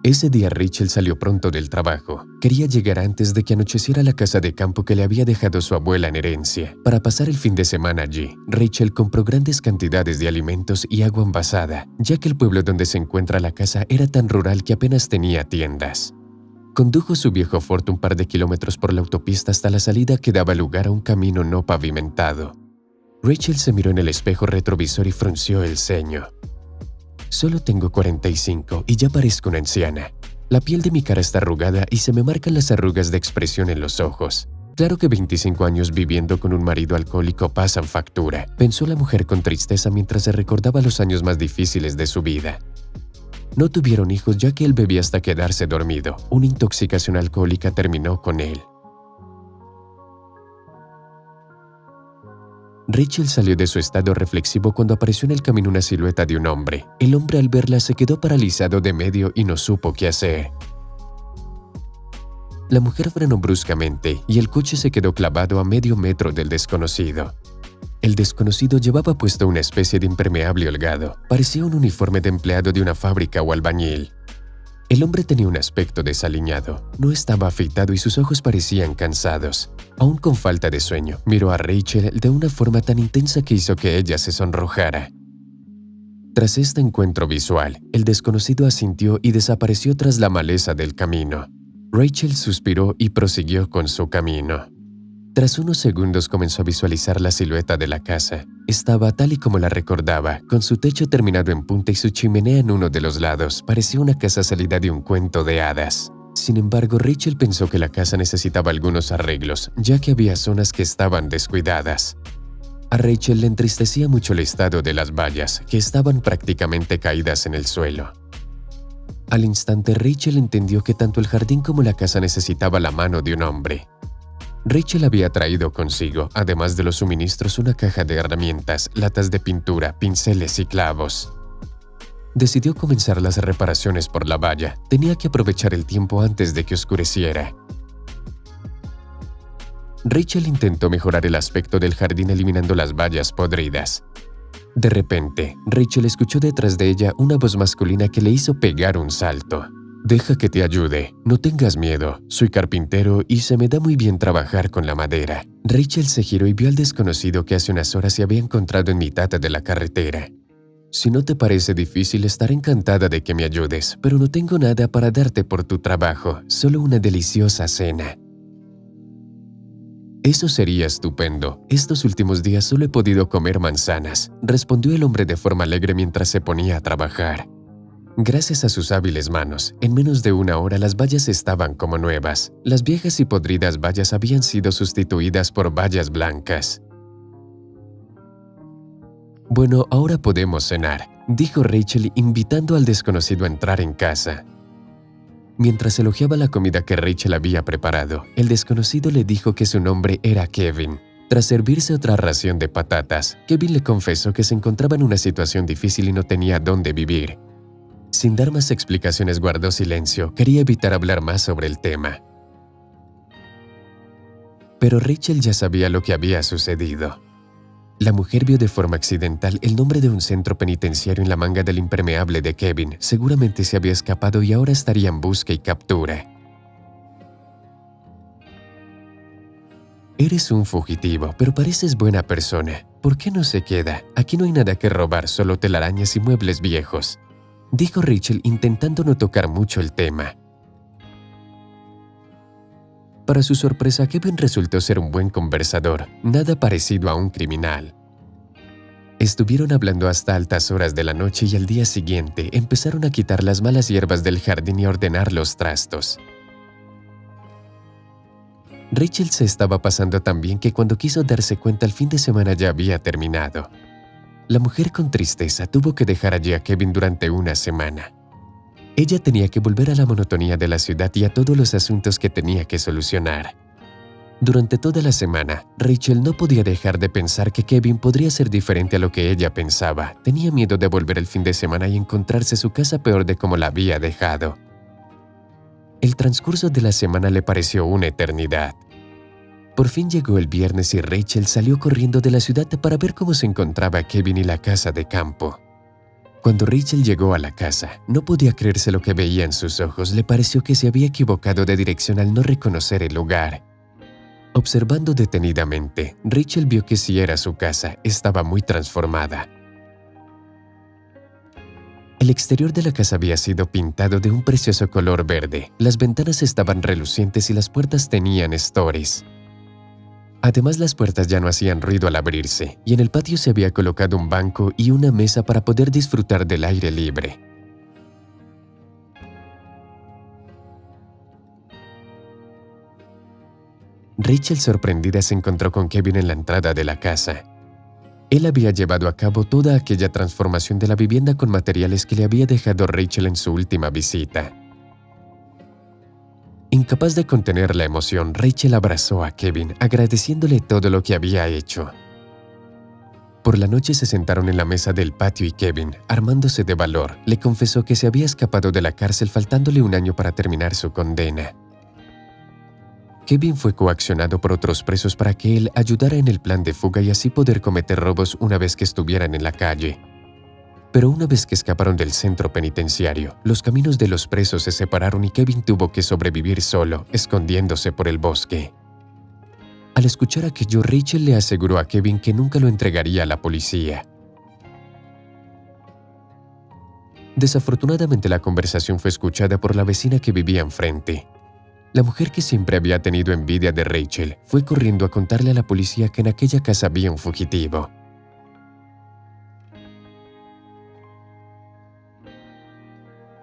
Ese día Rachel salió pronto del trabajo. Quería llegar antes de que anocheciera a la casa de campo que le había dejado su abuela en herencia. Para pasar el fin de semana allí, Rachel compró grandes cantidades de alimentos y agua envasada, ya que el pueblo donde se encuentra la casa era tan rural que apenas tenía tiendas. Condujo su viejo Ford un par de kilómetros por la autopista hasta la salida que daba lugar a un camino no pavimentado. Rachel se miró en el espejo retrovisor y frunció el ceño. Solo tengo 45 y ya parezco una anciana. La piel de mi cara está arrugada y se me marcan las arrugas de expresión en los ojos. Claro que 25 años viviendo con un marido alcohólico pasan factura, pensó la mujer con tristeza mientras se recordaba los años más difíciles de su vida. No tuvieron hijos ya que él bebía hasta quedarse dormido. Una intoxicación alcohólica terminó con él. Rachel salió de su estado reflexivo cuando apareció en el camino una silueta de un hombre. El hombre al verla se quedó paralizado de medio y no supo qué hacer. La mujer frenó bruscamente y el coche se quedó clavado a medio metro del desconocido. El desconocido llevaba puesto una especie de impermeable holgado. Parecía un uniforme de empleado de una fábrica o albañil. El hombre tenía un aspecto desaliñado. No estaba afeitado y sus ojos parecían cansados. Aún con falta de sueño, miró a Rachel de una forma tan intensa que hizo que ella se sonrojara. Tras este encuentro visual, el desconocido asintió y desapareció tras la maleza del camino. Rachel suspiró y prosiguió con su camino. Tras unos segundos comenzó a visualizar la silueta de la casa. Estaba tal y como la recordaba, con su techo terminado en punta y su chimenea en uno de los lados. Parecía una casa salida de un cuento de hadas. Sin embargo, Rachel pensó que la casa necesitaba algunos arreglos, ya que había zonas que estaban descuidadas. A Rachel le entristecía mucho el estado de las vallas, que estaban prácticamente caídas en el suelo. Al instante, Rachel entendió que tanto el jardín como la casa necesitaba la mano de un hombre. Rachel había traído consigo, además de los suministros, una caja de herramientas, latas de pintura, pinceles y clavos. Decidió comenzar las reparaciones por la valla. Tenía que aprovechar el tiempo antes de que oscureciera. Rachel intentó mejorar el aspecto del jardín eliminando las vallas podridas. De repente, Rachel escuchó detrás de ella una voz masculina que le hizo pegar un salto. «Deja que te ayude, no tengas miedo, soy carpintero y se me da muy bien trabajar con la madera». Rachel se giró y vio al desconocido que hace unas horas se había encontrado en mitad de la carretera. «Si no te parece difícil, estaré encantada de que me ayudes, pero no tengo nada para darte por tu trabajo, solo una deliciosa cena». «Eso sería estupendo. Estos últimos días solo he podido comer manzanas», respondió el hombre de forma alegre mientras se ponía a trabajar. Gracias a sus hábiles manos, en menos de una hora las vallas estaban como nuevas. Las viejas y podridas vallas habían sido sustituidas por vallas blancas. «Bueno, ahora podemos cenar», dijo Rachel invitando al desconocido a entrar en casa. Mientras elogiaba la comida que Rachel había preparado, el desconocido le dijo que su nombre era Kevin. Tras servirse otra ración de patatas, Kevin le confesó que se encontraba en una situación difícil y no tenía dónde vivir. Sin dar más explicaciones guardó silencio, quería evitar hablar más sobre el tema. Pero Rachel ya sabía lo que había sucedido. La mujer vio de forma accidental el nombre de un centro penitenciario en la manga del impermeable de Kevin. Seguramente se había escapado y ahora estaría en busca y captura. «Eres un fugitivo, pero pareces buena persona. ¿Por qué no se queda? Aquí no hay nada que robar, solo telarañas y muebles viejos», dijo Rachel intentando no tocar mucho el tema. Para su sorpresa, Kevin resultó ser un buen conversador, nada parecido a un criminal. Estuvieron hablando hasta altas horas de la noche y al día siguiente empezaron a quitar las malas hierbas del jardín y a ordenar los trastos. Rachel se estaba pasando tan bien que cuando quiso darse cuenta el fin de semana ya había terminado. La mujer con tristeza tuvo que dejar allí a Kevin durante una semana. Ella tenía que volver a la monotonía de la ciudad y a todos los asuntos que tenía que solucionar. Durante toda la semana, Rachel no podía dejar de pensar que Kevin podría ser diferente a lo que ella pensaba. Tenía miedo de volver el fin de semana y encontrarse su casa peor de como la había dejado. El transcurso de la semana le pareció una eternidad. Por fin llegó el viernes y Rachel salió corriendo de la ciudad para ver cómo se encontraba Kevin y la casa de campo. Cuando Rachel llegó a la casa, no podía creerse lo que veía en sus ojos. Le pareció que se había equivocado de dirección al no reconocer el lugar. Observando detenidamente, Rachel vio que si era su casa, estaba muy transformada. El exterior de la casa había sido pintado de un precioso color verde, las ventanas estaban relucientes y las puertas tenían estores. Además, las puertas ya no hacían ruido al abrirse, y en el patio se había colocado un banco y una mesa para poder disfrutar del aire libre. Rachel, sorprendida, se encontró con Kevin en la entrada de la casa. Él había llevado a cabo toda aquella transformación de la vivienda con materiales que le había dejado Rachel en su última visita. Incapaz de contener la emoción, Rachel abrazó a Kevin, agradeciéndole todo lo que había hecho. Por la noche se sentaron en la mesa del patio y Kevin, armándose de valor, le confesó que se había escapado de la cárcel faltándole un año para terminar su condena. Kevin fue coaccionado por otros presos para que él ayudara en el plan de fuga y así poder cometer robos una vez que estuvieran en la calle. Pero una vez que escaparon del centro penitenciario, los caminos de los presos se separaron y Kevin tuvo que sobrevivir solo, escondiéndose por el bosque. Al escuchar aquello, Rachel le aseguró a Kevin que nunca lo entregaría a la policía. Desafortunadamente, la conversación fue escuchada por la vecina que vivía enfrente. La mujer, que siempre había tenido envidia de Rachel, fue corriendo a contarle a la policía que en aquella casa había un fugitivo.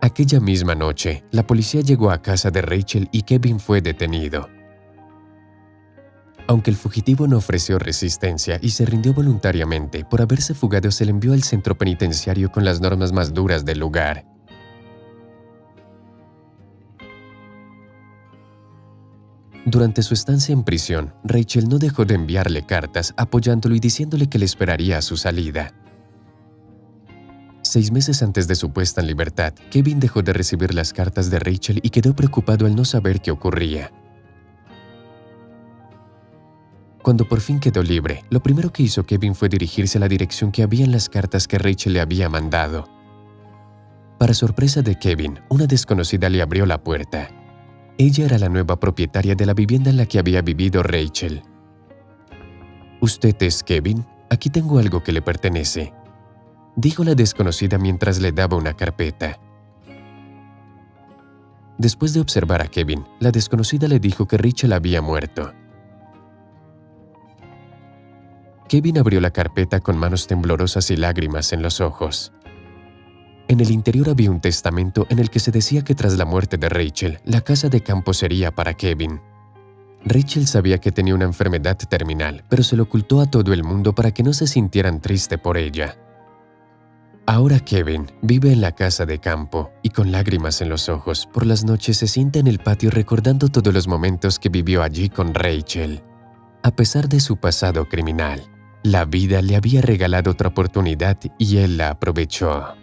Aquella misma noche, la policía llegó a casa de Rachel y Kevin fue detenido. Aunque el fugitivo no ofreció resistencia y se rindió voluntariamente, por haberse fugado se le envió al centro penitenciario con las normas más duras del lugar. Durante su estancia en prisión, Rachel no dejó de enviarle cartas apoyándolo y diciéndole que le esperaría a su salida. 6 meses antes de su puesta en libertad, Kevin dejó de recibir las cartas de Rachel y quedó preocupado al no saber qué ocurría. Cuando por fin quedó libre, lo primero que hizo Kevin fue dirigirse a la dirección que había en las cartas que Rachel le había mandado. Para sorpresa de Kevin, una desconocida le abrió la puerta. Ella era la nueva propietaria de la vivienda en la que había vivido Rachel. «¿Usted es Kevin? Aquí tengo algo que le pertenece», dijo la desconocida mientras le daba una carpeta. Después de observar a Kevin, la desconocida le dijo que Rachel había muerto. Kevin abrió la carpeta con manos temblorosas y lágrimas en los ojos. En el interior había un testamento en el que se decía que tras la muerte de Rachel, la casa de campo sería para Kevin. Rachel sabía que tenía una enfermedad terminal, pero se lo ocultó a todo el mundo para que no se sintieran triste por ella. Ahora Kevin vive en la casa de campo y con lágrimas en los ojos, por las noches se sienta en el patio recordando todos los momentos que vivió allí con Rachel. A pesar de su pasado criminal, la vida le había regalado otra oportunidad y él la aprovechó.